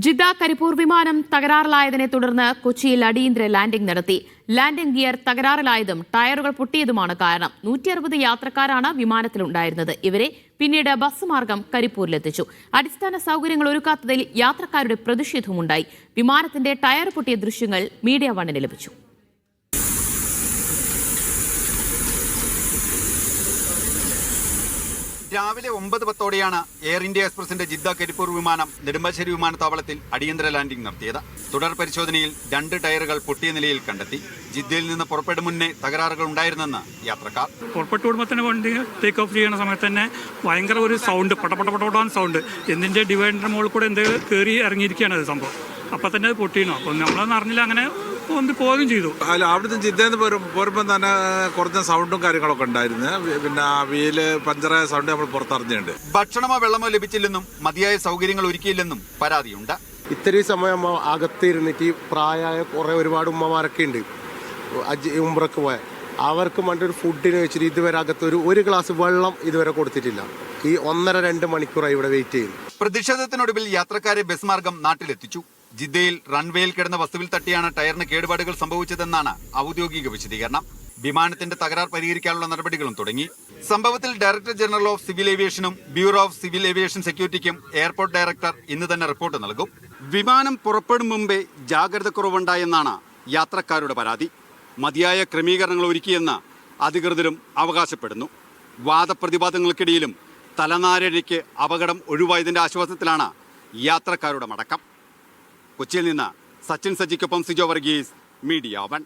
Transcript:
Jeddah Karipur വിമാനം തകരാറിലായതിനെ തുടർന്ന് കൊച്ചിയിൽ അടിയന്തര ലാൻഡിംഗ് നടത്തി. ലാൻഡിംഗ് ഗിയർ തകരാറിലായതും ടയറുകൾ പൊട്ടിയതുമാണ് കാരണം. 160 യാത്രക്കാരാണ് വിമാനത്തിലുണ്ടായിരുന്നത്. ഇവരെ പിന്നീട് ബസ് മാർഗം കരിപ്പൂരിലെത്തിച്ചു. അടിസ്ഥാന സൗകര്യങ്ങൾ ഒരുക്കാത്തതിൽ യാത്രക്കാരുടെ പ്രതിഷേധവുമുണ്ടായി. വിമാനത്തിന്റെ ടയർ പൊട്ടിയ ദൃശ്യങ്ങൾ മീഡിയ വണ്ണിന് ലഭിച്ചു. രാവിലെ 9:10 എയർ ഇന്ത്യ എക്സ്പ്രസിന്റെ ജിദ്ദ കരിപ്പൂർ വിമാനം നെടുമ്പാശ്ശേരി വിമാനത്താവളത്തിൽ അടിയന്തര ലാൻഡിംഗ് നടത്തിയത്. തുടർ പരിശോധനയിൽ 2 ടയറുകൾ പൊട്ടിയ നിലയിൽ കണ്ടെത്തി. ജിദ്ദയിൽ നിന്ന് പുറപ്പെടും മുന്നേ തകരാറുകൾ ഉണ്ടായിരുന്നെന്ന് യാത്രക്കാർ. പുറപ്പെട്ടു വിടുമ്പോൾ വണ്ടി ടേക്ക് ഓഫ് ചെയ്യുന്ന സമയത്ത് തന്നെ ഭയങ്കര ഒരു സൗണ്ട്, പടപടപടപടാൻ സൗണ്ട്. എന്തിന്റെ ഡിവൈഡറിന്റെ മുകളിൽ കൂടെ എന്ത് കയറി ഇറങ്ങിയിരിക്കുകയാണ് അത് സംഭവം. അപ്പം തന്നെ അത് പൊട്ടിയിരുന്നു. അപ്പം നമ്മളൊന്നും അറിഞ്ഞില്ല, അങ്ങനെ ഒന്ന് പോവുകയും ചെയ്തു. അല്ല, അവിടുത്തെ ജിദ്ദയിൽ നിന്ന് പോരുമ്പോൾ തന്നെ കുറഞ്ഞ സൗണ്ടും കാര്യങ്ങളൊക്കെ ഉണ്ടായിരുന്നു. പിന്നെ വീല് പഞ്ചറായ സൗണ്ട് നമ്മൾ പുറത്തറിഞ്ഞിട്ടുണ്ട്. ഭക്ഷണമോ വെള്ളമോ ലഭിച്ചില്ലെന്നും മതിയായ സൗകര്യങ്ങൾ ഒരുക്കിയില്ലെന്നും പരാതിയുണ്ട്. ഇത്രയും സമയം അകത്തിരുന്നിട്ട് പ്രായമായ ഒരുപാട് ഉമ്മമാരൊക്കെ ഉണ്ട് ഉംറക്ക് പോയ. അവർക്ക് മറ്റൊരു ഫുഡിന് വെച്ചിട്ട് ഇതുവരെ അകത്ത് ഒരു ഗ്ലാസ് വെള്ളം ഇതുവരെ കൊടുത്തിട്ടില്ല. ഈ 1.5-2 മണിക്കൂറായി ഇവിടെ വെയിറ്റ് ചെയ്യുന്നു. പ്രതിഷേധത്തിനൊടുവിൽ യാത്രക്കാരെ ബസ് മാർഗം നാട്ടിലെത്തിച്ചു. ജിദ്ദയിൽ റൺവേയിൽ കിടന്ന വസ്തുവിൽ തട്ടിയാണ് ടയറിന് കേടുപാടുകൾ സംഭവിച്ചതെന്നാണ് ഔദ്യോഗിക വിശദീകരണം. വിമാനത്തിന്റെ തകരാർ പരിഹരിക്കാനുള്ള നടപടികളും തുടങ്ങി. സംഭവത്തിൽ ഡയറക്ടർ ജനറൽ ഓഫ് സിവിൽ ഏവിയേഷനും ബ്യൂറോ ഓഫ് സിവിൽ ഏവിയേഷൻ സെക്യൂരിറ്റിക്കും എയർപോർട്ട് ഡയറക്ടർ ഇന്ന് തന്നെ റിപ്പോർട്ട് നൽകും. വിമാനം പുറപ്പെടും മുമ്പേ ജാഗ്രത കുറവുണ്ടായെന്നാണ് യാത്രക്കാരുടെ പരാതി. മതിയായ ക്രമീകരണങ്ങൾ ഒരുക്കിയെന്ന് അധികൃതരും അവകാശപ്പെടുന്നു. വാദപ്രതിവാദങ്ങൾക്കിടയിലും തലനാരിഴയ്ക്ക് അപകടം ഒഴിവായതിന്റെ ആശ്വാസത്തിലാണ് യാത്രക്കാരുടെ മടക്കം. കൊച്ചിയിൽ നിന്ന് സച്ചിൻ സജിക്കൊപ്പം സിജോ വർഗീസ്, മീഡിയ 1.